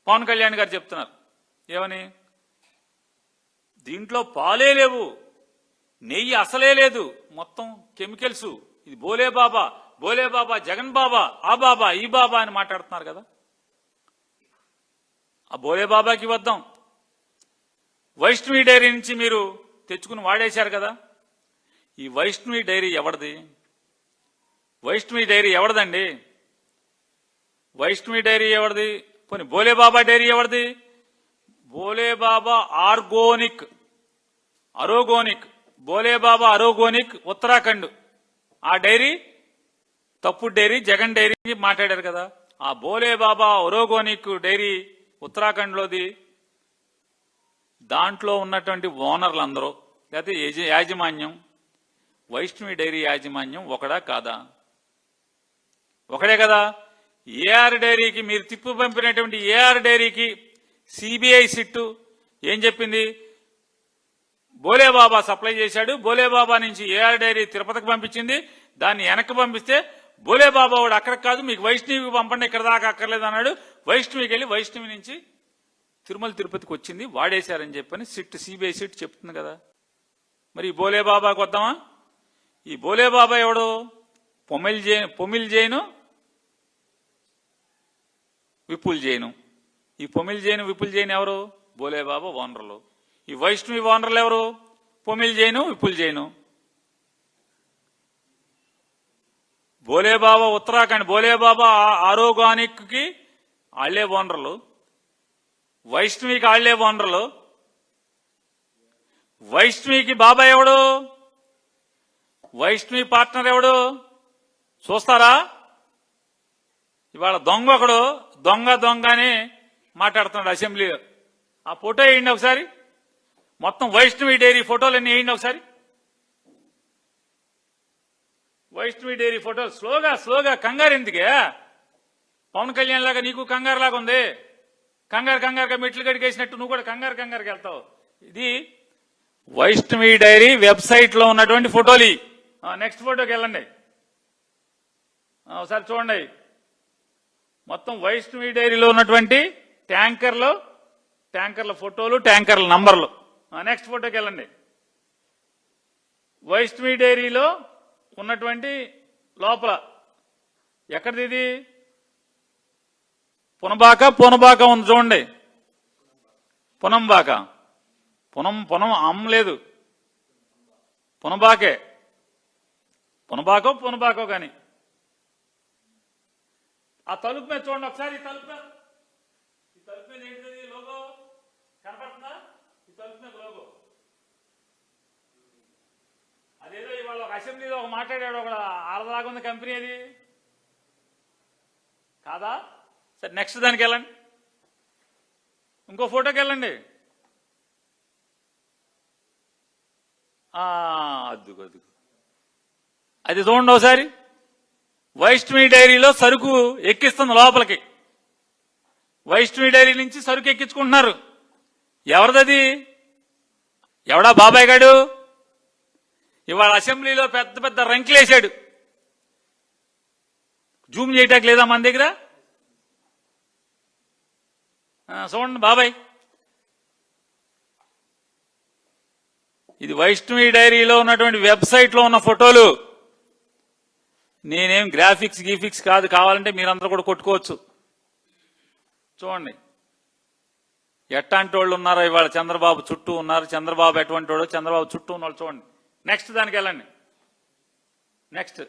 పవన్ కళ్యాణ్ గారు చెప్తున్నారు ఏమని, దీంట్లో పాలే లేవు, నెయ్యి అసలే లేదు, మొత్తం కెమికల్స్, ఇది బోలే బాబా జగన్ బాబా, ఆ బాబా ఈ బాబా అని మాట్లాడుతున్నారు కదా. ఆ బోలే బాబాకి వద్దాం. వైష్ణవి డైరీ నుంచి మీరు తెచ్చుకుని వాడేశారు కదా. ఈ వైష్ణవి డైరీ ఎవరిది? వైష్ణవి డైరీ ఎవరిదండి? వైష్ణవి డైరీ ఎవరిది? పోనీ బోలే బాబా డైరీ ఎవరిది? బోలే బాబా అరోగోనిక్ బోలే బాబా అరోగోనిక్ ఉత్తరాఖండ్. ఆ డైరీ తప్పుడు డైరీ, జగన్ డైరీ మాట్లాడారు కదా. ఆ బోలే బాబా అరోగోనిక్ డైరీ ఉత్తరాఖండ్ లోది. దాంట్లో ఉన్నటువంటి ఓనర్లు అందరూ లేకపోతే యాజమాన్యం, వైష్ణవి డైరీ యాజమాన్యం ఒకడా కాదా? ఒకడే కదా. ఏఆర్ డైరీకి మీరు తిప్పు పంపినటువంటి ఏఆర్ డైరీకి సిబిఐ సిట్టు ఏం చెప్పింది? బోలేబాబా సప్లై చేశాడు, బోలేబాబా నుంచి ఏఆర్ డైరీ తిరుపతికి పంపించింది, దాన్ని వెనక్కి పంపిస్తే బోలేబాబా వాడు అక్కడికి కాదు, మీకు వైష్ణవికి పంపండి, ఇక్కడ దాకా అక్కర్లేదు అన్నాడు. వైష్ణవికి వెళ్ళి వైష్ణవి నుంచి తిరుమల తిరుపతికి వచ్చింది, వాడేశారని చెప్పని సిట్, సిబిఐ సిట్ చెప్తుంది కదా. మరి ఈ బోలేబాబాకి వద్దామా? ఈ బోలేబాబా ఎవడు? పొమిల్ జైను విపుల్ జైను. ఈ పొమిల్ జైను విపుల్ జైన్ ఎవరు? బోలేబాబా ఓనర్లు. ఈ వైష్ణవి ఓనర్లు ఎవరు? పొమిల్ జైను విపుల్ జైను. బోలేబాబా ఉత్తరాఖండ్, బోలేబాబా ఆరోగానిక్ కి ఆళ్లే ఓనర్లు, వైష్ణవికి ఆళ్లే ఓనర్లు. వైష్ణవికి బాబా ఎవడు? వైష్ణవి పార్ట్నర్ ఎవడు? చూస్తారా? ఇవాళ దొంగ ఒకడు దొంగ అని మాట్లాడుతున్నాడు అసెంబ్లీలో. ఆ ఫోటో వేయండి ఒకసారి, మొత్తం వైష్ణవి డైరీ ఫోటోలన్నీ వేయండి ఒకసారి. వైష్ణవి డైరీ ఫోటోలు స్లోగా కంగారు ఎందుకే? పవన్ కళ్యాణ్ లాగా నీకు కంగారు లాగా ఉంది. కంగారుగా మెట్లు గడిగేసినట్టు నువ్వు కూడా కంగారుకి వెళ్తావు. ఇది వైష్ణవి డైరీ వెబ్సైట్ లో ఉన్నటువంటి ఫోటోలు. నెక్స్ట్ ఫోటోకి వెళ్ళండి ఒకసారి చూడండి. మొత్తం వైష్ణవి డైరీలో ఉన్నటువంటి ట్యాంకర్ల ఫోటోలు, ట్యాంకర్ల నంబర్లు. నెక్స్ట్ ఫోటోకి వెళ్ళండి. వైష్ణవి డైరీలో ఉన్నటువంటి లోపల ఎక్కడిది? ఇది పునబాక ఉంది చూడండి. పునంబాక, పునం అమ్మ లేదు, పునబాకో కానీ. ఆ తలుపు మీద చూడండి ఒకసారి. ఈ తలుపు మీద ఏంటిది? లోగో కనపడుతుందా? ఈ తలుపు మీద లోగో. అదేదో ఇవాళ ఒక అసెంబ్లీలో ఒక మాట్లాడాడు, ఒక ఆరదాగా ఉంది కంపెనీ, అది కాదా? సరే నెక్స్ట్ దానికి వెళ్ళండి, ఇంకో ఫోటోకి వెళ్ళండి. అద్దుకు అది చూడండి ఒకసారి. వైష్ణవి డైరీలో సరుకు ఎక్కిస్తుంది లోపలికి. వైష్ణవి డైరీ నుంచి సరుకు ఎక్కించుకుంటున్నారు. ఎవరిదది? ఎవడా బాబాయ్ గాడు? ఇవాళ అసెంబ్లీలో పెద్ద రంకులేశాడు. జూమ్ చేయటానికి లేదా మన దగ్గర? చూడండి బాబాయ్, ఇది వైష్ణవి డైరీలో ఉన్నటువంటి వెబ్సైట్ లో ఉన్న ఫోటోలు. నేనేం గ్రాఫిక్స్ కాదు, కావాలంటే మీరందరూ కూడా కొట్టుకోవచ్చు. చూడండి ఎట్లాంటి వాళ్ళు ఉన్నారో ఇవాళ చంద్రబాబు చుట్టూ ఉన్నారు. చంద్రబాబు ఎటువంటి వాడు, చంద్రబాబు చుట్టూ ఉన్నవాళ్ళు చూడండి. నెక్స్ట్ దానికి వెళ్ళండి. నెక్స్ట్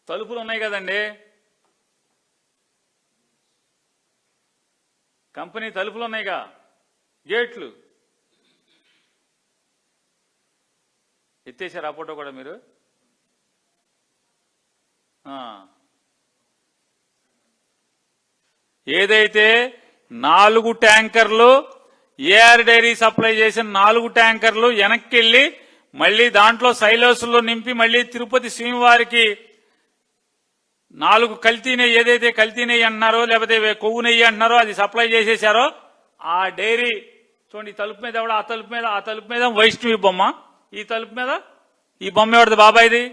తలుపులు ఉన్నాయి కదండి, కంపెనీ తలుపులు ఉన్నాయిగా, గేట్లు ఎత్తేసారు. ఆ ఫోటో కూడా మీరు ఏదైతే 4 ట్యాంకర్లు ఏఆర్ డైరీ సప్లై చేసిన 4 ట్యాంకర్లు వెనక్కి వెళ్ళి మళ్లీ దాంట్లో సైలోసుల్లో నింపి మళ్లీ తిరుపతి శ్రీవారికి 4 కల్తీ నెయ్యి, ఏదైతే కల్తీ నెయ్యి అంటున్నారో లేకపోతే కొవ్వు నెయ్యి అంటున్నారో అది సప్లై చేసేశారో ఆ డైరీ చూడండి, ఈ తలుపు మీద ఎవడ, ఆ తలుపు మీద వైష్ణవి బొమ్మ, ఈ తలుపు మీద ఈ బొమ్మ ఎవడది, బాబాయిది.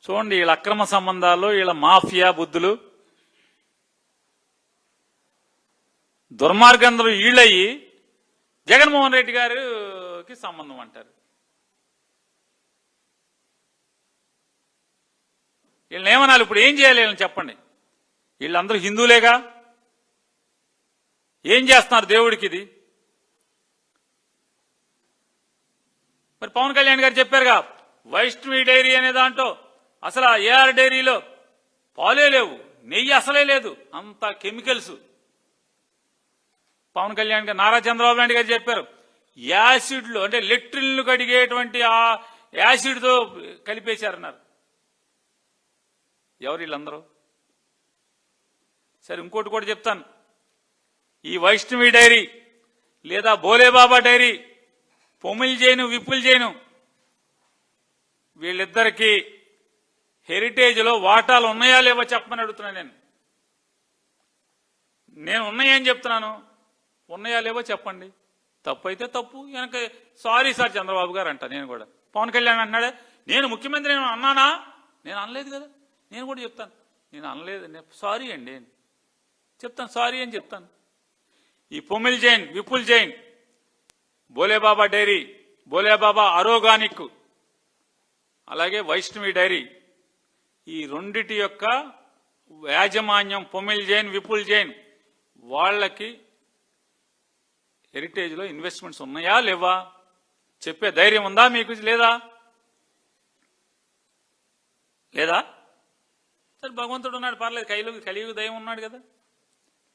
చూడండి, వీళ్ళ అక్రమ సంబంధాలు, వీళ్ళ మాఫియా బుద్ధులు, దుర్మార్గందరూ వీళ్ళయ్యి జగన్మోహన్ రెడ్డి గారికి సంబంధం అంటారు. వీళ్ళని ఏమనాలి ఇప్పుడు? ఏం చేయాలి వీళ్ళని చెప్పండి? వీళ్ళందరూ హిందువులేగా, ఏం చేస్తున్నారు దేవుడికి ఇది? మరి పవన్ కళ్యాణ్ గారు చెప్పారుగా, వైష్ణవి డైరీ అనే దాంట్లో అసలు ఆ ఏఆర్ డైరీలో పాలే లేవు, నెయ్యి అసలే లేదు, అంత కెమికల్స్. పవన్ కళ్యాణ్ గారు, నారా చంద్రబాబు నాయుడు గారు చెప్పారు, యాసిడ్లు అంటే లెట్రిన్లు కడిగేటువంటి ఆ యాసిడ్తో కలిపేశారన్నారు. ఎవరు వీళ్ళందరూ? సరే, ఇంకోటి కూడా చెప్తాను. ఈ వైష్ణవి డైరీ లేదా భోలేబాబా డైరీ, పొమిల్ జైను, విపుల్ జైను, వీళ్ళిద్దరికీ హెరిటేజ్లో వాటాలు ఉన్నాయా లేవో చెప్పమని అడుగుతున్నాను. నేను ఉన్నాయని చెప్తున్నాను, ఉన్నాయా లేవో చెప్పండి. తప్పు అయితే తప్పు, వెనక సారీ సార్ చంద్రబాబు గారు అంట. నేను కూడా పవన్ కళ్యాణ్ అంటున్నాడే, నేను ముఖ్యమంత్రి అన్నానా? నేను అనలేదు కదా. నేను కూడా చెప్తాను, నేను అనలేదు, సారీ అండి చెప్తాను, సారీ అని చెప్తాను. ఈ పొమిల్ జైన్, విపుల్ జైన్, భోలేబాబా డైరీ, భోలేబాబా ఆర్గానిక్, అలాగే వైష్ణవి డైరీ, ఈ రెండిటి యొక్క యాజమాన్యం పొమిల్ జైన్, విపుల్ జైన్, వాళ్ళకి హెరిటేజ్లో ఇన్వెస్ట్మెంట్స్ ఉన్నాయా లేవా చెప్పే ధైర్యం ఉందా మీకు? లేదా? సరే, భగవంతుడు ఉన్నాడు, పర్లేదు, కలియుగ దైవం ఉన్నాడు కదా.